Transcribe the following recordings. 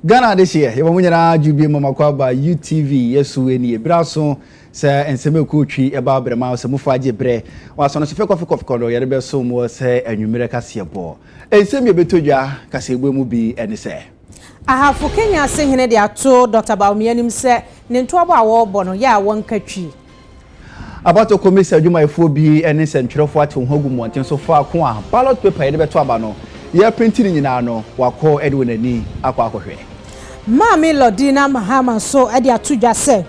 Ghana this year, you want to jubi mama kwaba UTV yesu eni braso se enseme kuutwi eba brema se mufaje bre waso no se kofi kondo yere be so mo se anwumere kase bo enseme betodwa kase egbo mu bi eni se ahafo Kenya se hene de ato Dr. Baumianim se ne ntoabo a wo bo no ya wonkatwi abato komisa adwumayefo bi eni se ntwerefo ate ho gu monten so fa ko a ballot paper yede beto aba no ye printing nyina no wako edwo nani akwa akohwe Mami Lodina Mahama so edi atudwa se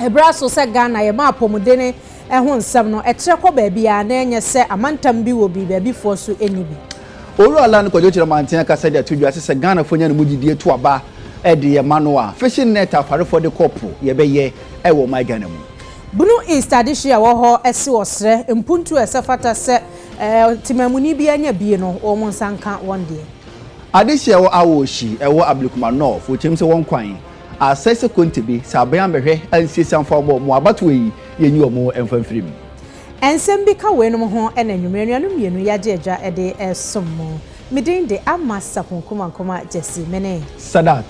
ebraso se Ghana ye ma apomudene ehun nsem no etreko baabi a na enye se amantam bi wo bi baabi fo so enibi Olu ala no kojo chira manten ka se de atudwa se Ghana fo nya no mudidie to aba edi ye mano a fishing net afare for the couple ye be ye e wo my Ghana mu Bunu East adishia wo ho ese osre mpuntu esefata se timamuni bi anya bi no o mo nsanka wonde Adishia wo awoshi ewo ablikuma no fo chim se won kwan asese kontibi saban behwe ansiesan fo bo mo abato yi yenyi omo emfamfirim ensem bi ka we no ho ena nwumere no mienu yaje agya ede esomo midin de amasa konkomankoma jesi mene Sadat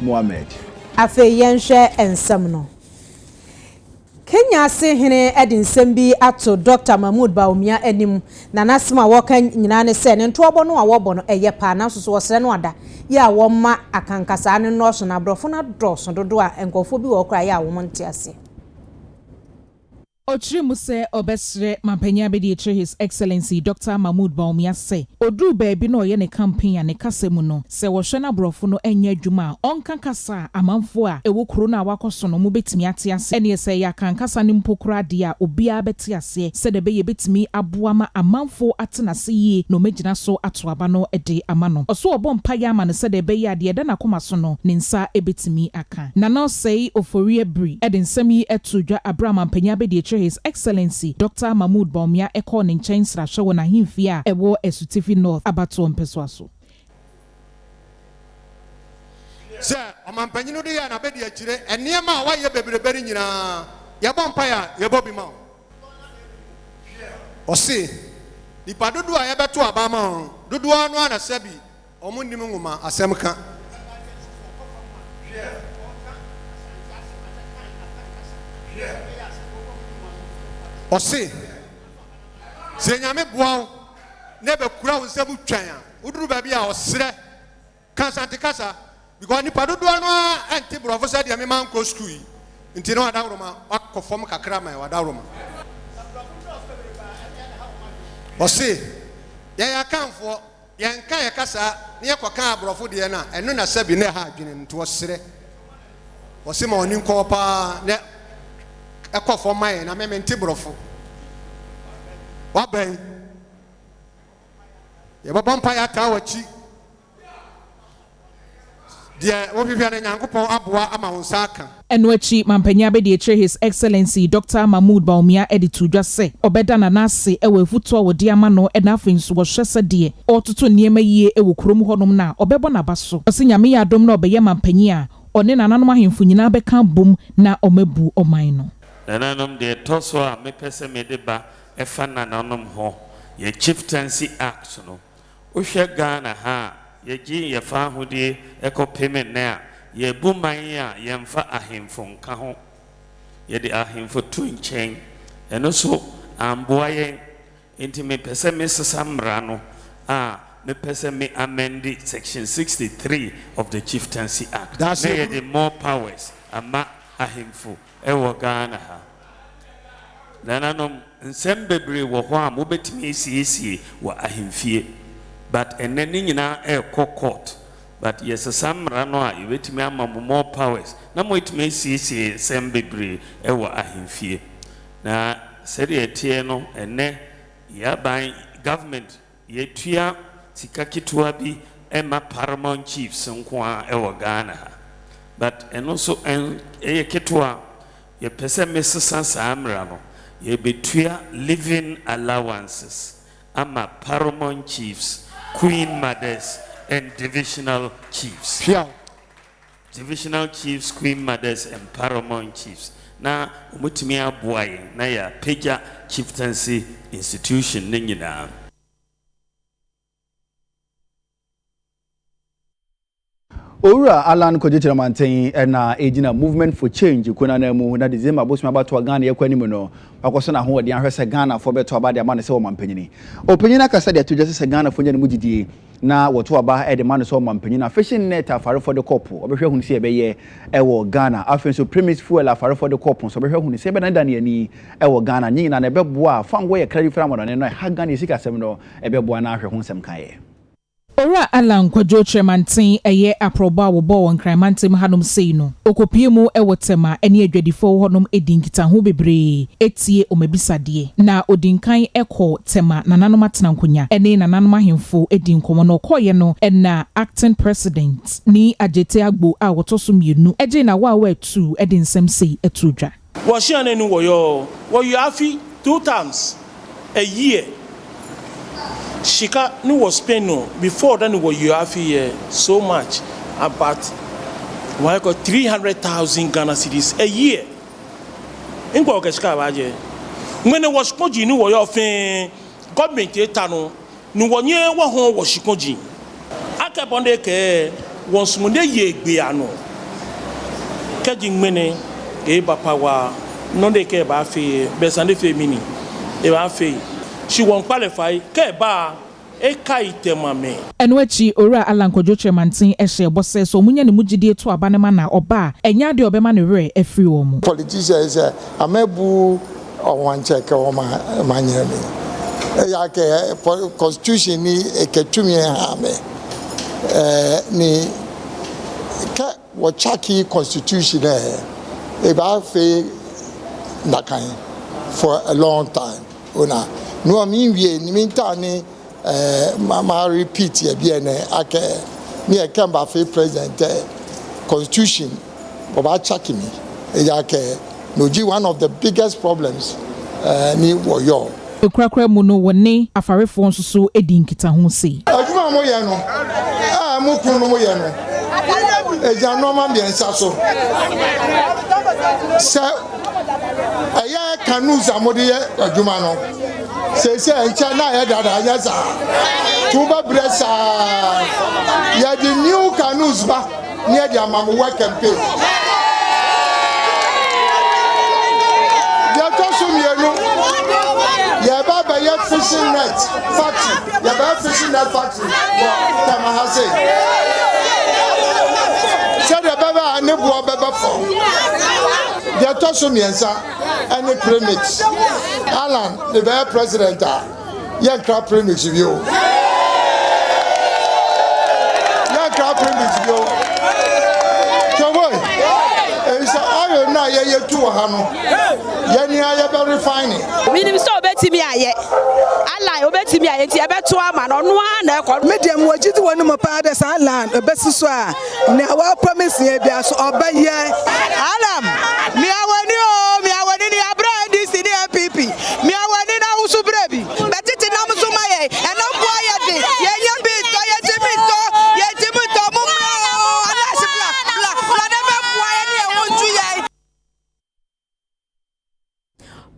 Mohammed afe yenhwe ensem no Kenya se hene edi nsem bi ato Dr. Mahmoud Bawumia anim na nasema woka nyina ne se ne ntobo no a wobo no eye pa na so wo sere no ada ya wo ma akankasa ne no so na brofo na doso dodo a enkofo bi wo kra ya wo monte ase Ochrimuse obesre mampanya be di His Excellency Dr. Mahmoud Bawumia se odru baabi no ye ne campaign ne kasemu no se wo hwe na brofo no enya adwuma onka kasa amanfo a ewo kuro na wakoso no mu betimi ate ase ene se ya kankasa ne mpokura de a obia beti ase se de be ye betimi aboa ma amanfo atena se yi no megina so ato aba no ede amano oso obompa ya ama ne se de be ya de da na koma so no ne nsa ebetimi aka na no sei ofori ebri ede nsem yi etudwa Abraham mampanya be di His Excellency Dr. Mahmoud Bawumia eko ne nchen srahwe wona himfi a ewo Esutifi North abato mpeso aso se omampanyinu de ya na be de akire eniema wa ye bebreberi nyina ye bompa ya ye bobi ma o se nipa dodo a ye beto abama dodo anu ana sabi omunnim nguma asem ka Osi se nyame boa ne be kura wo nsabu twan a uduru ba bia osre kasante kasa because ni padodo no anti brofo sa dia me man ko school yi nti no adawroma akofom kakra man wadawroma Osi ya kanfo yanka ya kasa ne yakoka brofo de na eno na sabi ne ha adwene nto osre Osi ma oni nko pa ne ekofo man na me menti brofo waben ye babampa ya ta wachi de wo bibia na nyankopon aboa ama wonsa aka Enwechi mampanya be di His Excellency Dr. Mahmoud Bawumia editudwa se obeda na nase ewe futo wo di ama no enafin so wo hwese de ototo niema yie ewo krom honom na obebo na baso osinyame ya dom na obeye mampanyi a one nananom ahemfu nyina beka bom na omebu oman no nananom de toso a mepese medeba efa nananom ho ye chieftaincy act no ohwe Ghana ha ye gi ye fa hode ekopeme na ye buman a ye mfa ahemfo nka ho ye de ahemfo tu nchen eno so amboa ye enti mepese mesesa mra no a mepese me amend section 63 of the chieftaincy act that's may the more powers ama ahemfo ewo Ghana ha nananom nsem bebre wo ho a mobetimi esiesie wo ahemfie but enani nyina court but yes samra no a yebetimi ama more powers na mo etimi esiesie nsem bebre wo ahemfie na sede etie no enne yaban government yetua sika kitwa bi ema paramount chiefs nko a wo Ghana ha but eno so eye kitwa ye pese mesesa samra no ye betua living allowances ama paramount chiefs, queen mothers and divisional chiefs. Yeah. Divisional chiefs, queen mothers and paramount chiefs. Na umutimi abuaye na ya peja chieftaincy institution ningina. Ora Alan Kojitira Mantain na Ejina Movement for Change kuna na mu na December bosuma bato Ghana yakwa nimu no akoso na ho de ahwese Ghana for beto aba de ama ne se wo mampanyini opanyina kasa de atudwa se Ghana fo nya ne mugidie na woto aba e de ma ne se wo mampanyina fashion net afare for the couple obehwe hunu se e beye e wo Ghana afen so premise fuel afare for the couple so obehwe hunu se be na dane ani e wo Ghana nyi na ne beboa fango ye kredi fra mo no no ha Ghana esika sem no e beboa na ahwe hu sem kae. Ora Alan Kwadwo Tremantin eye aproba wo bo won kramantim hanom sei no okopie mu e wotema ene adwadifo honom edinkita ho bebre etie omabisade na odinkan ekọ tema nananom atenankonya ene nananom ahemfo edinkomo no koye no na acting president ni Ajete Agbo a wotoso mienu eje na wa 2 edin nsem sei etudwa wo hia na nu wo yo afi 2 times a year. Shika no was spending before then you have here so much about 300,000 Ghana cedis a year. In Kwakashka Baje. When it was Koji, no way of government etano, no 1 year one was Shikoji. Akabonde once Monday ye biano. Kajing mene, Eba Power, non de care bafi, Besande Femini, Eba Fe. She won't qualify. Keba eka itemame. Enwechi Ora Alan Kwadwo Tremantin ehye bose so munya ne mugidie to abanema na oba enya de obema ne re afri wo mu. Politicians say amebu one check o manyame. Ya ke constitution ni eketumi ha me. Ni ka wo chaki constitution e ba fe nakan for a long time. Una no mean we ni mintani ma repeat ye bi ene ake me e kan ba fe president constitution oba chaki me e ya ke no ji one of the biggest problems ni wo yo ekrakra mu no woni afarefo nsoso edinkita ho sei aduma mo ye no mo kunu mo ye no e ja no ma bi ensa so se aya kanus amode ye aduma no se encha na ya dada ya za tuba bresa ya the new kanus ba near the amamu work campaign ya to so mienu ya baba ya fishing net factory ya baba fishing net factory tamahase said the baba anebu baba for the Tosso Miensa and the premix. Alan, the very president, young crop premix of you. Young crop premix of you. So, boy, it's all now, you're 200. Yanni, I have a refining. We so betty me, I obey me, I bet to a man on one. Medium, what you do one of my father's island, a best soir. Now, I promise you, there's obey ye. Alam, me, I want you, me, I want any brand this in the PP. Me, I want in our subrabi, but it's in Amazumaya, and I'm quiet. Yan bit, Jimmy,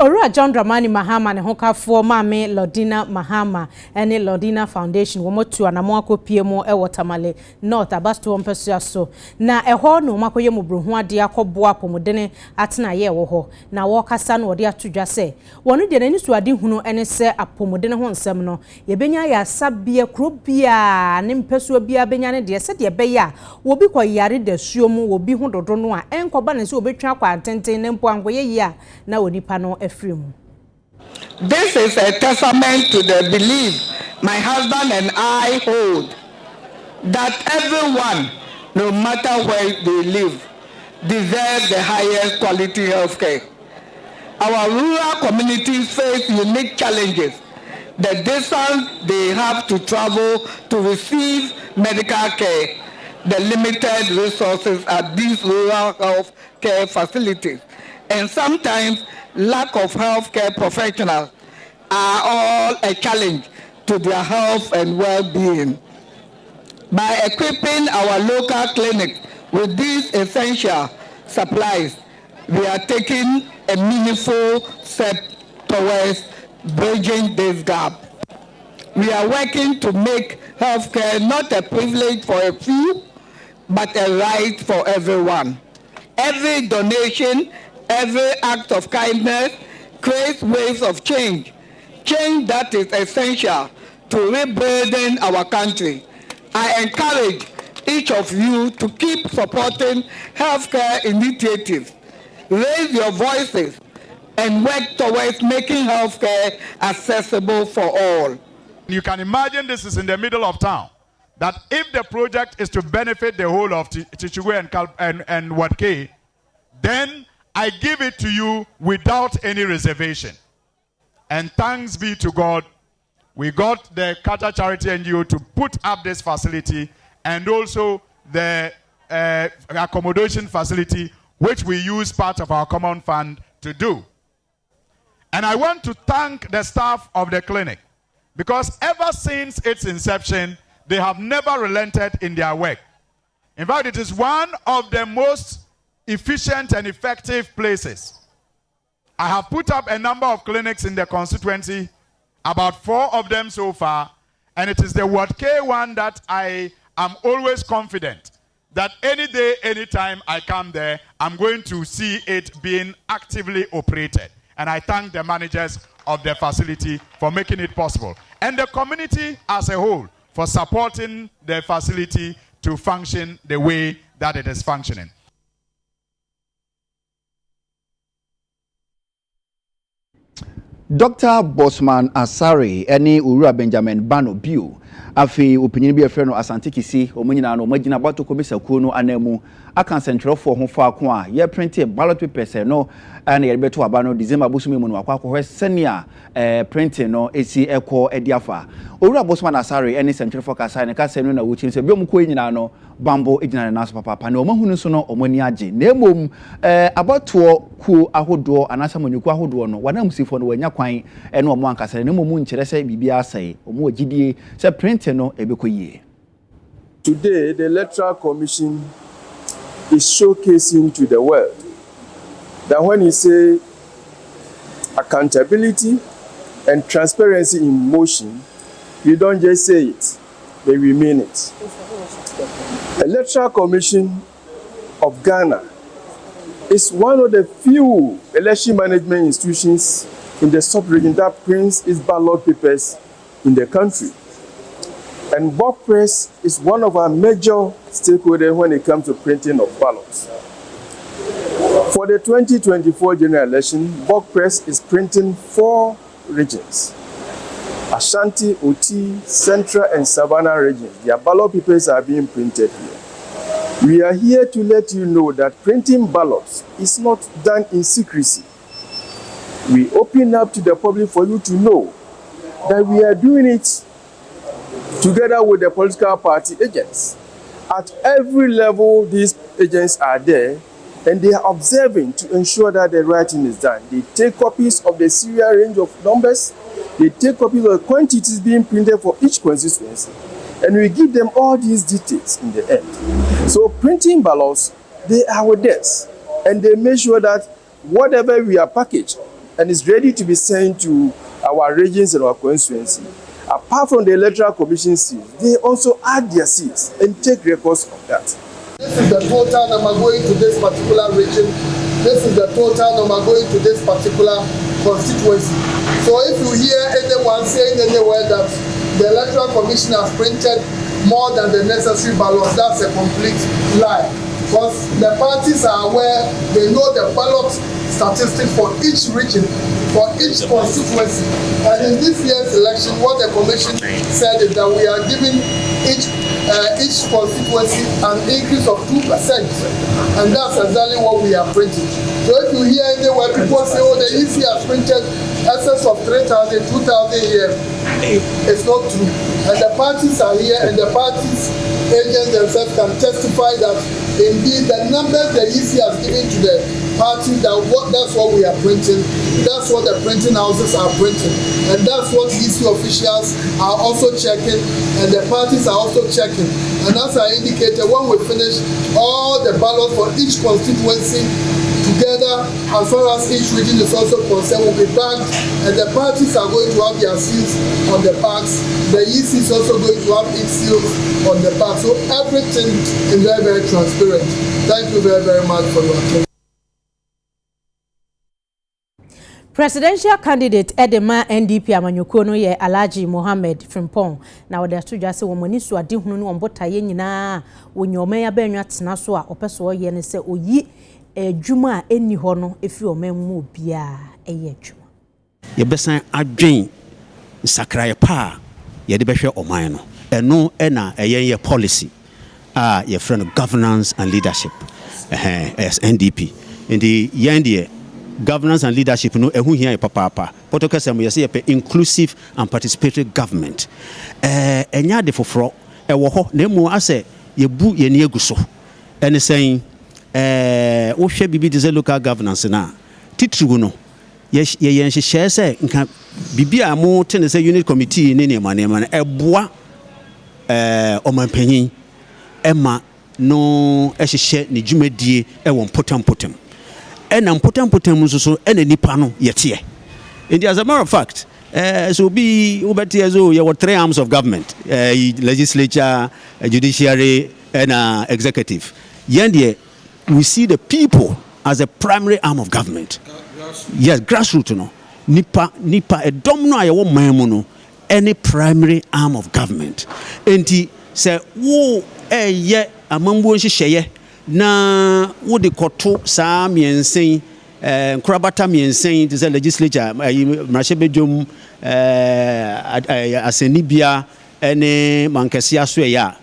Ora John Dramani Mahama ne hokafo Mame Lodina Mahama ene Lodina Foundation wo motu anamo akopie mu e Watermale North abasto wompesu so na eho no makoye mubruhu ade akoboa pomodene atena ye wo ho na wo kasa no de atodwa se wonu de nani su ade hunu ene se apomodene ho nsem no ye benya ya sabia krobia ne mpesu bia benya ne de se de beya wo bi koyare da suomu wo bi hu dodo no a enkoba ne se obetwa kwa atenten ne mpo angoye yi a na onipa no This is a testament to the belief my husband and I hold that everyone, no matter where they live, deserves the highest quality health care. Our rural communities face unique challenges. The distance they have to travel to receive medical care, the limited resources at these rural health care facilities, and sometimes lack of healthcare professionals are all a challenge to their health and well-being. By equipping our local clinics with these essential supplies, we are taking a meaningful step towards bridging this gap. We are working to make healthcare not a privilege for a few, but a right for everyone. Every donation, every act of kindness creates waves of change, change that is essential to rebuilding our country. I encourage each of you to keep supporting healthcare initiatives, raise your voices, and work towards making healthcare accessible for all. You can imagine this is in the middle of town, that if the project is to benefit the whole of Tichigwe and Watke, then I give it to you without any reservation. And thanks be to God, we got the Qatar Charity NGO to put up this facility and also the accommodation facility, which we use part of our common fund to do. And I want to thank the staff of the clinic, because ever since its inception, they have never relented in their work. In fact, it is one of the most efficient and effective places. I have put up a number of clinics in the constituency, about 4 of them so far, and it is the Ward K one that I am always confident that any day, anytime I come there, I'm going to see it being actively operated. And I thank the managers of the facility for making it possible, and the community as a whole for supporting the facility to function the way that it is functioning. Dr. Bosman Asare, any Ura Benjamin Bano Biu, afi opinion bi efre no Asante Kisi, omunyina no magina bato komisa kuo no anemu aka central for ho fa ko a ye print ballot papers no na ye beto aba no December bosumi mu no akwa ko senia printing no esi ekọ ediafa. Ura Bosman Asare any central for kasa ne kasa no na wuchi se biom ko nyina no bambo ejina na so papa na omahunu so no omani age na emom abato ku ahodo anasa manyuku ahodo no wanamsifo no wanya kwan ene omo ankasa na emom nkyere se bibia asai omo ogidie se printing no ebekoyie. Today the Electoral Commission is showcasing to the world that when you say accountability and transparency in motion, you don't just say it, but we mean it. Electoral Commission of Ghana is one of the few election management institutions in the sub-region that prints its ballot papers in the country. And Bob Press is one of our major stakeholders when it comes to printing of ballots. For the 2024 general election, Bob Press is printing 4 regions: Ashanti, Oti, Central, and Savannah regions. Their ballot papers are being printed here. We are here to let you know that printing ballots is not done in secrecy. We open up to the public for you to know that we are doing it together with the political party agents. At every level, these agents are there, and they are observing to ensure that the right thing is done. They take copies of the serial range of numbers, they take copies of the quantities being printed for each constituency, and we give them all these details in the end. So printing ballots, they are with us, and they make sure that whatever we are packaged and is ready to be sent to our regions and our constituency, apart from the Electoral Commission seals, they also add their seals and take records of that. This is the total number going to this particular region. This is the total number going to this particular constituency. So if you hear anyone saying anywhere that the Electoral Commission has printed more than the necessary ballots, that's a complete lie. Because the parties are aware, they know the ballot statistics for each region, for each constituency. And in this year's election, what the commission said is that we are giving each constituency an increase of 2%. And that's exactly what we are printing. So if you hear anywhere people say, oh, the EC has printed excess of 3,000, 2,000 here, it's not true. And the parties are here, and the parties agents themselves can testify that indeed the numbers the EC has given to the party, that's what we are printing. That's what the printing houses are printing. And that's what EC officials are also checking, and the parties are also checking. And as I indicated, when we finish all the ballot for each constituency together, as far as each region is also concerned, will be bagged, and the parties are going to have their seals on the bags. The EC is also going to have its seals on the bags. So everything is very, very transparent. Thank you very, very much for your attention. Presidential candidate Edema NDP amanyoko no ye Alhaji Mohammed Frimpong na wode atodwa se womani so ade hunu no ombotaye nyina wonyome ya banwa tena so a opeso ye ne se oyi adwuma eni ho no efi omammu bia eye adwuma ye besan adwen sakraye pa ye de behwe oman no eno na ye policy ye friend governance and leadership as NDP indi yandie governance and leadership no ehu hia papa potokasem ye say inclusive and participatory government enya de foforo ewo ho na mu ase ye bu ye ne aguso ene sen wo hwe bibi de local governance na titru no ye hye se nka bibi a mo tene se unit committee ne ne manema na eboa omanpanyin ema no ehye ne dwumadie ewo potem and important so and nipa no yete. And as a matter of fact, so be ubetiazo you were 3 arms of government, legislature, judiciary, and executive. Yandie, we see the people as a primary arm of government. Yes, grassroots no. Nipa a domino ayo mamuno any primary arm of government. And he say wo ye amambo nhye na wo de koto saa miensen nkrabata miensen de legislature mrashebedwom asenibia ene mankese aso ya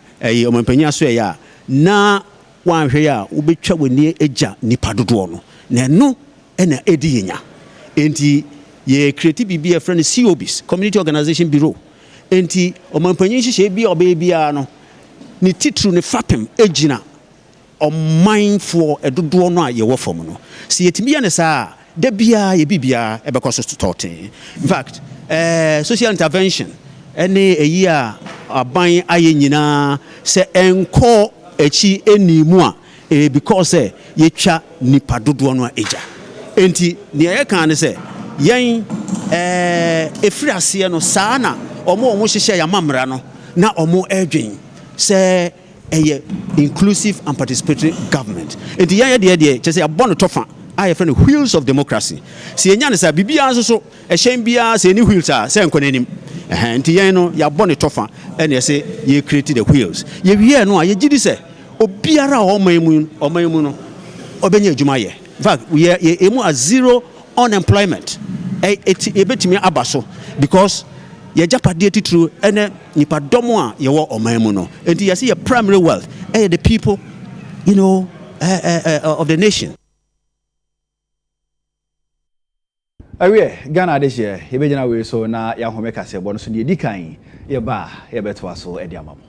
omampanya aso ya na wanhwe ya wo betwa woni eja nipa dodo no na no ena edi yenya enti ye create bibia friend COBs community organization bureau enti omampanya hihye bia obebia no ni titru ne fapem ejina mindful edodo no a ye wo fom no se yetimi ya ne saa da bia ye bibia e be koso tote in fact social intervention ene eyi a aban aye nyina se enko echi enimu a because ye twa nipa dodo no a eja enti ne ye kan ne se yen efiri ase no saa na omo hyehye ya mamra no na omo edwen se inclusive and participatory government. And the idea just say a bon tofa I friend wheels of democracy. See enya say bibia so e hyen bia say any wheels are say nkonanim. And the no ya bon tofa and you say you create the wheels. Ye wie no ye gidi say obiara omamu no obenya adwuma ye. In fact we emu a zero unemployment. E betimi abaso because ye japade titru ene nipa domo a ye wo omanmu no enti ye say your primary wealth the people of the nation. Awie Ghana this year ye be jina we so na ya home kase bo no so de dikan ye ba ye beto aso e de amamo.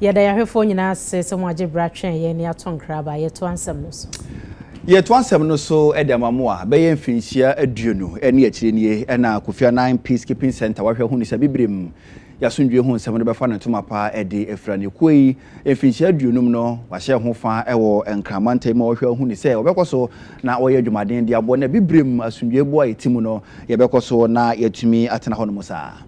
yɛda yɛhwefo nyinaa se sɛ mo agye bratwen yɛ ne ato nkraba yɛto ansɛm no so yɛto ansɛm no so edamamu a bɛyɛ mfinhyia aduonu ɛne akyire nie ɛna Kofi Annan Peacekeeping Center wahwɛ hu ni sɛ bibrim yasundwe hu nsɛm no bɛfa ne toma pa ɛde efra ne koi mfinhyia aduonum no wahyɛ ho fa ɛwɔ nkramantam ma wahwɛ hu ni sɛ obɛkɔ so na ɔyɛ dwumaden de abɔ na bibrim asundwe bo a yɛtimu no yɛbɛkɔ so na yɛtumi atena hɔ no mo saa.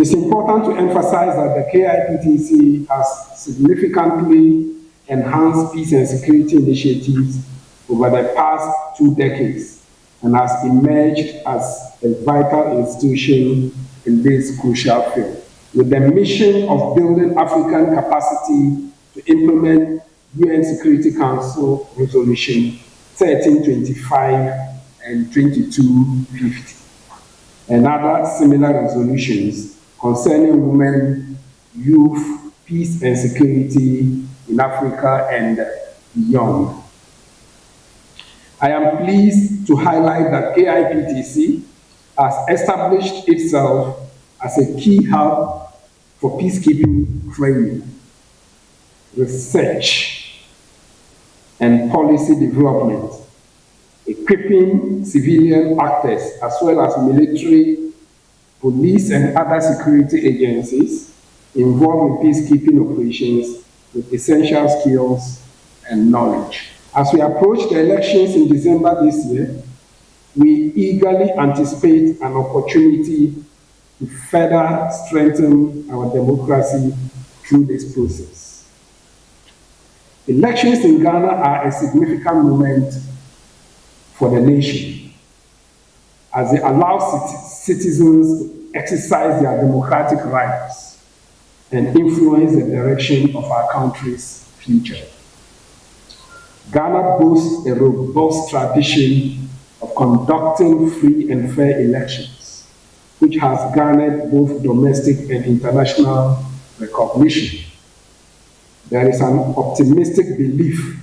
It's important to emphasize that the KIPTC has significantly enhanced peace and security initiatives over the past 2 decades and has emerged as a vital institution in this crucial field. With the mission of building African capacity to implement UN Security Council Resolution 1325 and 2250 and other similar resolutions concerning women, youth, peace and security in Africa and beyond. I am pleased to highlight that KIPTC has established itself as a key hub for peacekeeping training, research, and policy development, equipping civilian actors as well as military, police, and other security agencies involved in peacekeeping operations with essential skills and knowledge. As we approach the elections in December this year, we eagerly anticipate an opportunity to further strengthen our democracy through this process. Elections in Ghana are a significant moment for the nation, as they allow citizens to exercise their democratic rights and influence the direction of our country's future. Ghana boasts a robust tradition of conducting free and fair elections, which has garnered both domestic and international recognition. There is an optimistic belief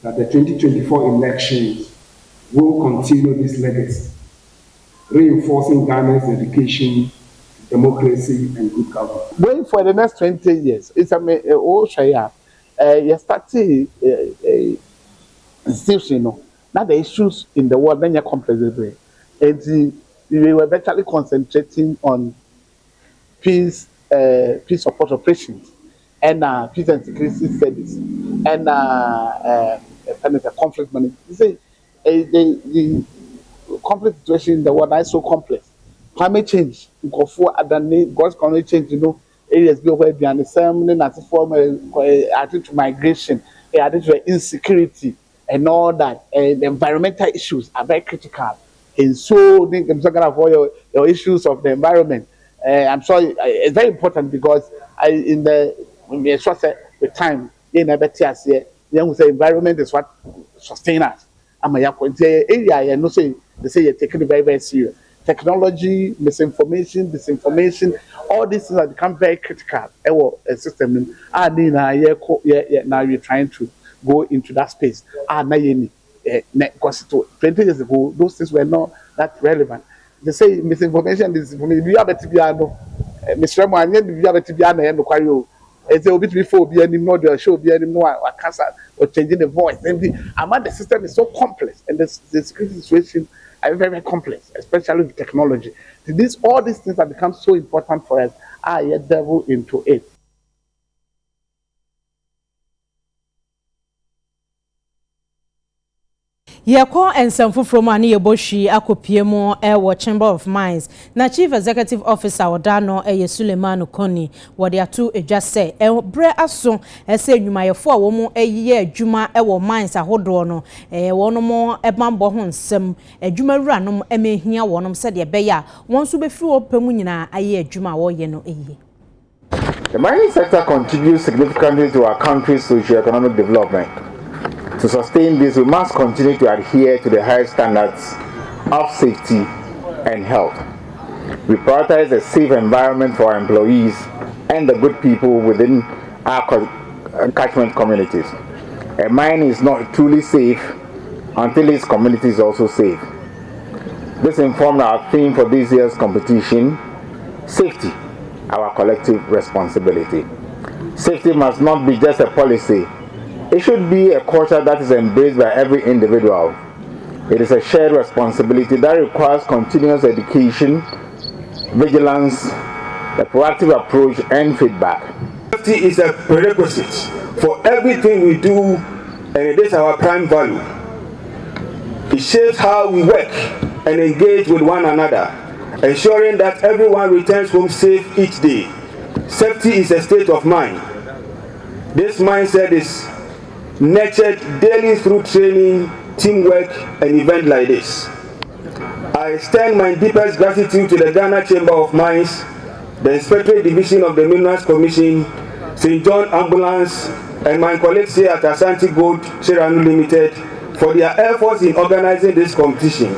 that the 2024 elections will continue this legacy, reinforcing Ghana's dedication to democracy and good governance. Going for the next 20 years, it's a old share. You start to institution, now the issues in the world, then you're complex. And we were actually concentrating on peace support operations and peace and security studies and conflict management. You see, the conflict situation in the world is so complex. Climate change, God's climate change, areas where they understand as form attitude to migration, attitude to insecurity, and all that. The environmental issues are very critical. And so, I'm talking about your issues of the environment. I'm sorry, it's very important because with time, you never tell us here. Young say environment is what sustains us. I'm a area, and no say they say you're taking it very, very serious. Technology, misinformation, disinformation, all these things have become very critical. A system. Now you're trying to go into that space. Because 20 years ago, those things were not that relevant. They say misinformation, disinformation. You have a TBI, Mr. Remo, you have a TBI, and the it's a bit before be any more, the show be any more, or cancer, or changing the voice. And the system is so complex, and the security situation are very, very complex, especially with technology. All these things have become so important for us. I delve into it. Yeko ensemfo from ani yeboshi akopie mo ewo Chamber of Mines na Chief Executive Officer Odano Suleiman Koni wode atu edwase bre aso ese nwumayefo a wo mo eyiye adwuma ewo mines ahodo no wono mo ebambo ho nsem adwuma wuranom emehia wonom se de beya won so befiri opam nyina aye adwuma wo ye no eyi. The mining sector contributes significantly to our country's socio-economic development. To sustain this, we must continue to adhere to the high standards of safety and health. We prioritize a safe environment for our employees and the good people within our catchment communities. A mine is not truly safe until its community is also safe. This informed our theme for this year's competition, Safety, Our Collective Responsibility. Safety must not be just a policy. It should be a culture that is embraced by every individual. It is a shared responsibility that requires continuous education, vigilance, a proactive approach, and feedback. Safety is a prerequisite for everything we do, and it is our prime value. It shapes how we work and engage with one another, ensuring that everyone returns home safe each day. Safety is a state of mind. This mindset is nurtured daily through training, teamwork, and events like this. I extend my deepest gratitude to the Ghana Chamber of Mines, the Inspectorate Division of the Minerals Commission, St. John Ambulance, and my colleagues here at Asante Gold Sheranu Limited for their efforts in organizing this competition.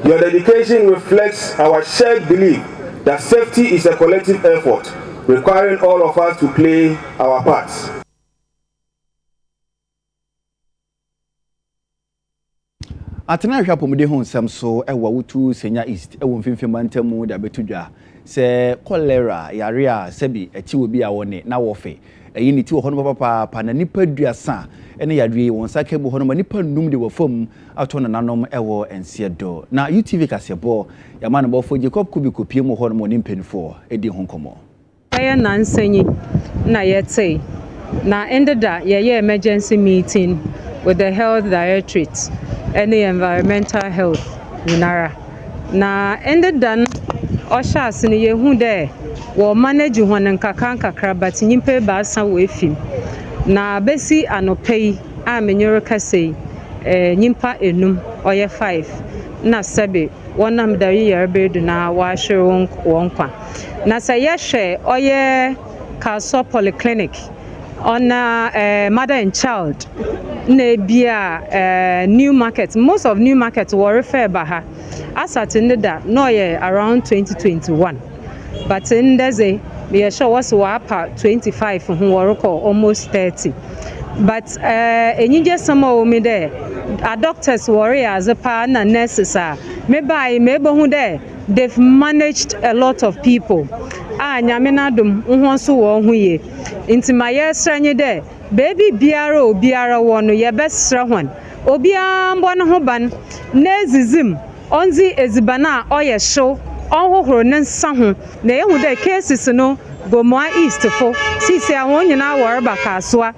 Your dedication reflects our shared belief that safety is a collective effort, requiring all of us to play our parts. Atena hwa pomode ho nsem so ewa wutu Senya East ewo mfimfim mantamu da betudwa se cholera yare a sebi echi obi a woni na wofe eyi ni ti wo hono papa na nipa duasa ene yadwe won sake bo hono ma nipa num de wofam ato na nanom ewo ensiedo na UTV kasebo ya man bo fo Jacob Kubi kopie mo hono mo nimpenfo edi ho komo ya nansanyi na yete na endeda ye emergency meeting with the health directorate and the environmental health nyinara na endeda osha asini yehu de wo manage hon nkakra but nyimpe ba asa wo efim na besi anopei a menyoro kasei nyimpa enum oye 5 na sebe wonam da yerbedu na wa hwere won kwa na say yehwe oye Kaso Polyclinic on mother and child na bia new market, most of new market were refer baha as at in the no around 2021 but in the day we sure was wapa 25 who were almost 30 but any just some of me there doctors warriors a pan and nurses are maybe who there they've managed a lot of people nyame na dum ho so wo hu ye inti maye sranye de baby biara wono ye besra hon obia mbo no ho ban na ezizim onzi ezibana oye hyew onhohoro ne nsa ho na ye hu de cases no Gomoa East fo sisi awon nyina wore bakasoa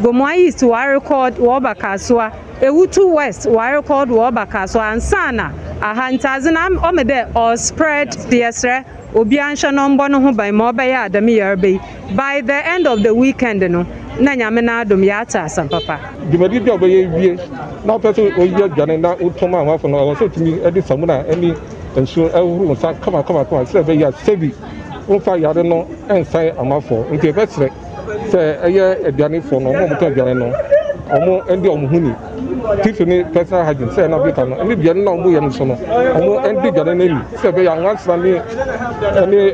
Gomoa East wa record wo bakasoa Ewutu West wa record wo bakasoa ansana ahantazina omede or spread the esre obi ansha no mbo no ho ban ma obeya adam yerbe by the end of the weekend no na nyame na adom ya ata asampapa dimadi bi obeye wie na person oyi adwane na utoma anwafo no o so timi edi samuna eni ensu ehuru nsa kama se be ya sebi unfa yare no ensan amafo nke besre se eye adwane fo no mo muto adwane no omo endi omuhuni tifini personal hygiene say na bika no eni bia na omo ye no so no omo endi adwane na ni se be ya nwansa ni eni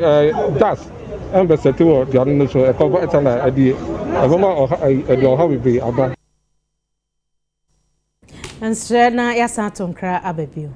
das embesete wo adwane no so e cover etana adi aboma edi oha bebe aba Ansrena ya satonkra ababio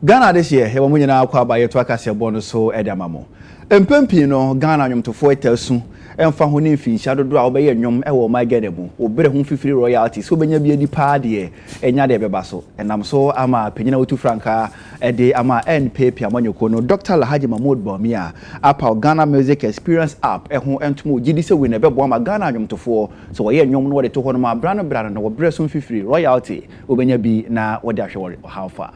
Ghana this year, he wa munyina akwa ba yeto akase bo no so edamamo. Empempi no Ghana nwomtofo etasu emfa ho ne mfinhia dodo a obeye nwom e wo ma gedebu obere ho fifiri royalties so benya bia di pa de enya de beba so enam so ama penyina wotu franka de ama NPP amanyoko no Dr. Alhaji Mahmoud Bawumia apa Ghana Music Experience app ho entumo gidi se we na bebo ama Ghana nwomtofo so wo ye nwom no wo de to ho no ma brano no wo bere so fifiri royalty obenya bi na wo de ahwe how far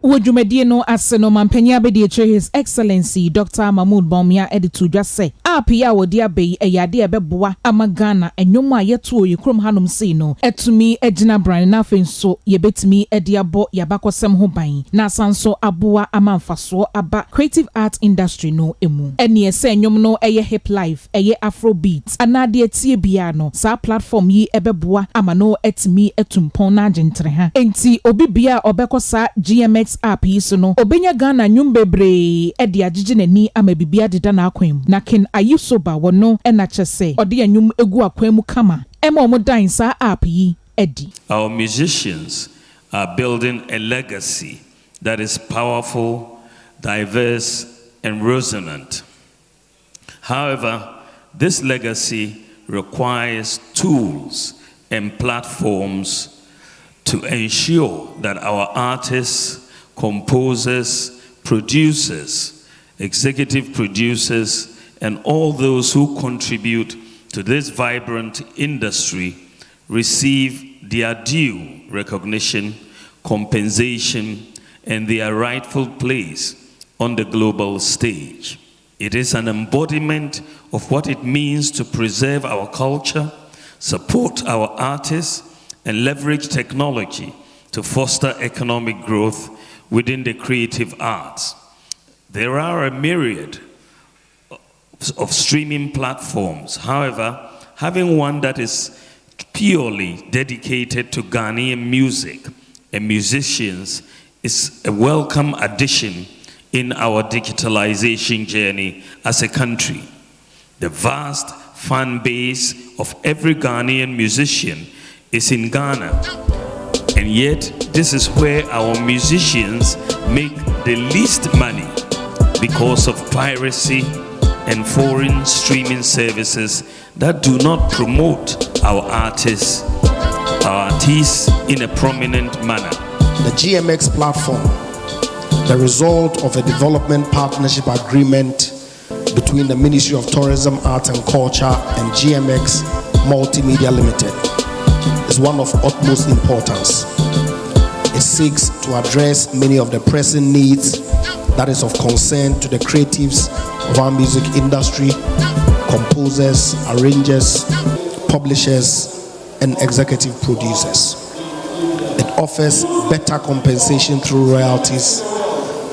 Wojumedie no aseno mampanya abedi eche His Excellency Dr. Mahmoud Bawumia editu dwa se apia wodi abai eyade ebeboa ama Ghana enwom a yeto oyekrom hanom sei no etumi egina brand na afenso yebetumi ediabo yabakosem ho ban na sanso aboa amamfaso aba creative art industry no emu ene ese enwom no eye hip life eye afrobeat anade etie bia no sa platform yi ebeboa ama no etumi etumpon na agentre ha enti obi bia obekosa GMX app yi so no obenya Ghana nwum bebre e de agege nani ama bibia deda na akwam na ken ayisoba wono e na chese ode nwum egu akwam mu kama e ma omodan sa app yi edi. Our musicians are building a legacy that is powerful, diverse and resonant. However, this legacy requires tools and platforms to ensure that our artists, composers, producers, executive producers, and all those who contribute to this vibrant industry receive their due recognition, compensation, and their rightful place on the global stage. It is an embodiment of what it means to preserve our culture, support our artists, and leverage technology to foster economic growth within the creative arts. There are a myriad of streaming platforms. However, having one that is purely dedicated to Ghanaian music and musicians is a welcome addition in our digitalization journey as a country. The vast fan base of every Ghanaian musician is in Ghana. And yet, this is where our musicians make the least money because of piracy and foreign streaming services that do not promote our artists in a prominent manner. The GMX platform, the result of a development partnership agreement between the Ministry of Tourism, Arts and Culture and GMX Multimedia Limited, is one of utmost importance. It seeks to address many of the pressing needs that is of concern to the creatives of our music industry, composers, arrangers, publishers, and executive producers. It offers better compensation through royalties,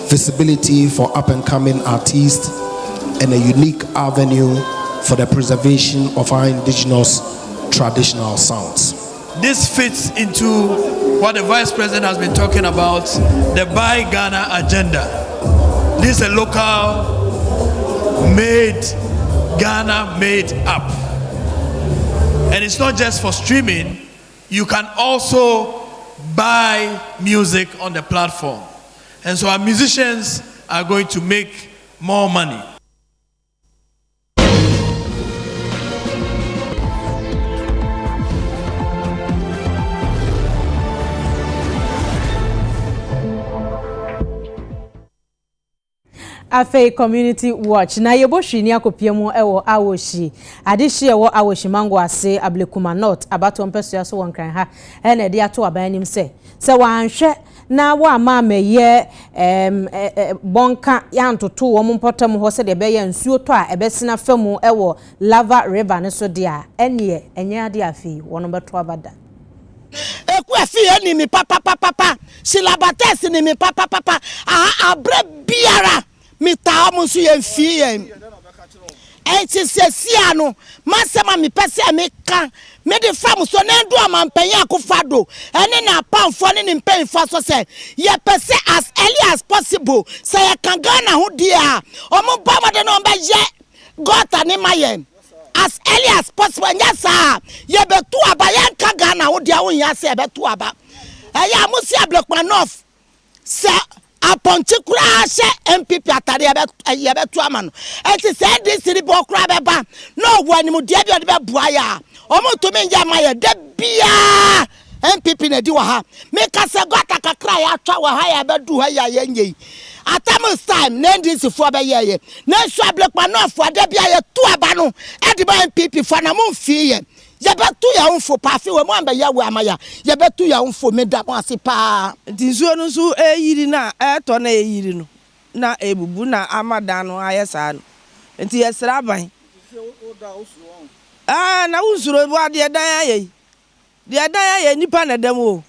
visibility for up-and-coming artists, and a unique avenue for the preservation of our indigenous traditional sounds. This fits into what the Vice President has been talking about, the Buy Ghana agenda. This is a local-made, Ghana-made app. And it's not just for streaming. You can also buy music on the platform. And so our musicians are going to make more money. Afe Community Watch na yebohwi ni akopiemu ewo awoshi adehye ewo awoshi mango ase ablekuma not abato mpeso so wonkran ha ene de ato abanim se wanhwe na wa ma meye bonka ya ntoto wo mpotam ho se de be ya nsuo to a ebesina famu ewo Lava River ne so de a ene enye ade afi wono beto abada Ekuafi eni mi papa silabates ni mi papa abre biara mita omusu yemfi yen enti sesia no masema mi pese me kan me de fam so na ndu amampanyin akofado ene na pamfo ne mpanfo so se ye pese as early as possible say ye kan Ghana ho dia omo bamade no be ye gota ne mayen as early as possible nyasa ye betu aba ye kan Ghana ho dia wo nya se betu aba eya musi ablokman off se aponche kura hye MPP atare ye beto ama no enti se dis ribo kura beba no wanimu de bi ode beboa ya omo to me nja ma ye de bia MPP na di wa ha me ka se gota kakra ya atwa wa ha ya bedu ha ya yenye atamu time na ndisi fo be ye na sua blekpa no fo de bia ye to aba no e de ba MPP fo na mo mfi ye betu ya unfo pa fi we mo amba ya we amaya ye betu ya unfo me da mo ase pa Dinsuo no so eyiri na eto na eyiri no na ebubu na amada no ayesa no enti yesra ban na usuro bo ade dan aye nipa na dem o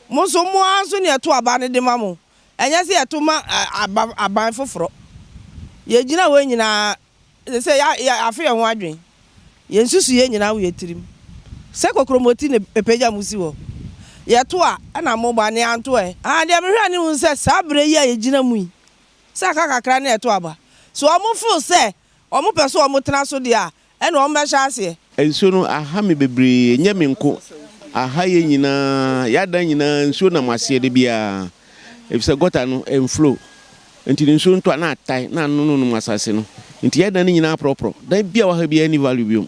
mo so mo anso ne eto aba ne de ma mo enya se eto ma aban foforo ye gina we nyina se ya afi ho adwen ye nsusu ye nyina we tirim se kokromoti ne pepeja musi wo ye to a na mo ba ne anto de me hwa ne hu se sabre ye gina mu yi se kakakra na eto aba so omo feel se omo peso omo tena so de a na omo be sha ase enso no aha me bebre nya me nko aha ye nyina yada nyina enso na masie de bia efise gota no enflow enti enso nto na atai na no masase no enti yada ne nyina propro dan bia wa ha bia any value biom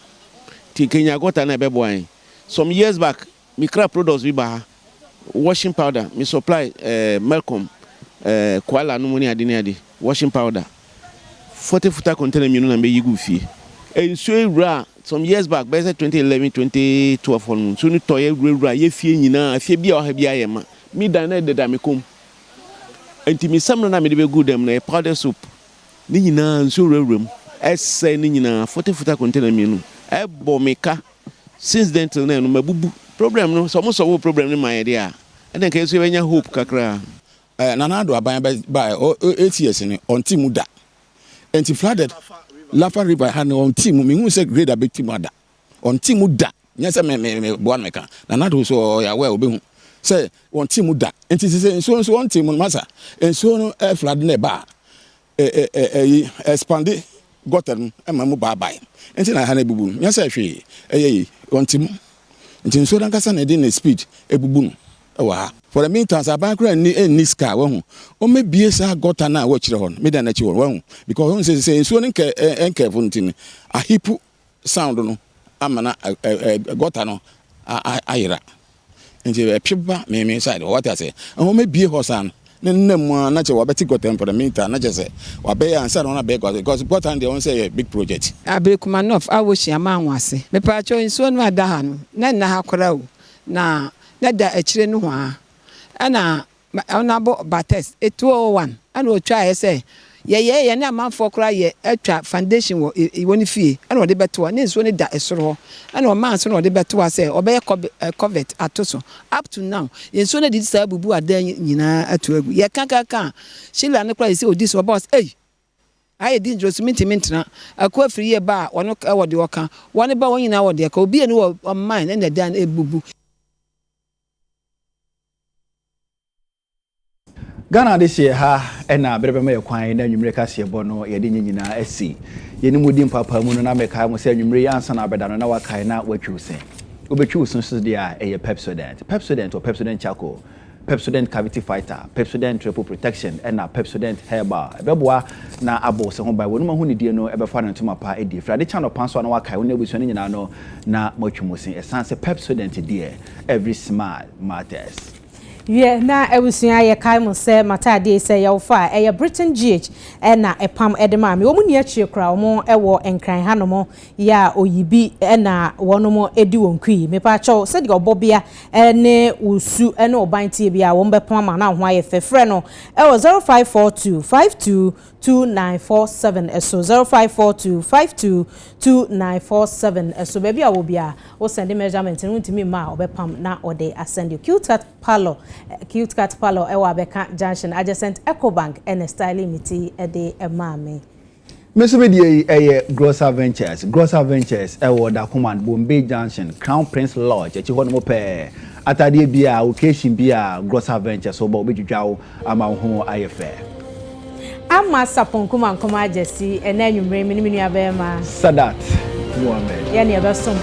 ti Kenya gota na beboan some years back me crop products we ba washing powder me supply Malcolm Kuala no money ade washing powder 40 footer container me no na be yigu fie enso ewura some years back by 2011 2012 on so ni toye ewura ye fie nyina afie bia wa ha bia ye ma me dan na de me kom enti me sam na me de be good dem na powder soap ni nyina enso ewura mu esse ni nyina 40 footer container me no ebo meka since then till now no mabubu problem no so mo solve problem ni my idea and then can so benya hope kakra nana do aban by 8 years ni on team da enti flooded Lafa River han on team me hu say grade abet team ada on team da nya say me boan meka nana do so ya we obehu say on team da enti say so on team masa enso no flood na ba expand gotten emamu bye enti na ha na ebubu nya say hwe on team enti so dan kasa na dey na speed ebubu no wa for the meantime aban kura ni ska wa hu o mebie sa gota na wa kire ho me dan na chi wa hu because hu say so nke enkefu ntini a hip sound no amana gota no ayira nje piba me side what I say o mebie ho san nnem na che wa beti gota for the meantime na je say wa be answer na be because gota dey won say a big project Abrekumanof awoshi ama anwase me pa cho nso no ada ha no na ha kora o na da akire no ho ana onabo bates 201 ana o twa say ye na amanfo kora ye atwa foundation wo woni fie ana o de beto na nso ne da esoro ho ana o man so na o de beto say obeye covet atoso up to now ye nso ne di sa bubu ada nyina atu agu ye kankan shila ne kora say odi so boss aye di introducement mentena akwa free ye ba wono ka wo de oka woni ba won nyina wo de ka obi eni wo mind na dan ebubu Ghana this year ha na brebe me kwan na nwumre ka se bo no ye de nyina asi ye ni mudi mpapa mu no na me ka mo se nwumre ya ansa na abeda no na wakai na watwu se obetwu so so de a Pepsodent or Pepsodent charcoal, Pepsodent cavity fighter, Pepsodent triple protection and na Pepsodent herbal ebeboa na abo se ho ba wonu ma hu ni die no ebefa no ntoma pa edi fra de channel pan so na wakai wonu ebusu ni nyina no na matwumusin esanse Pepsodent die every smile matters. Yeah, na ewusia ye kai mo se matade se ye ofa e Britain GH e na epam edema me omu ni achie kra omo ewo enkran hanomo ya oyibi e na wonomo edi wonkui me pa cho se de obobia ne usu e na obantie bia wo mbepam ma na ho aye fefre no e wo 0542522947 eso 0542522947 eso baby a wo bia wo send measurement no ntimi ma obepam na ode ascend you cute cat palo ewa beka junction adjacent Ecobank and styling miti ede emame Mesubedi Grosser Ventures ewo da command Bombay Junction Crown Prince Lodge echi hono mo pe atade bia occasion bia Grosser Ventures so ba obedwudwawo ama ho ayefe ama sapon kuma jesi enanwumre minimini abema Sadat Muhammad yani abasom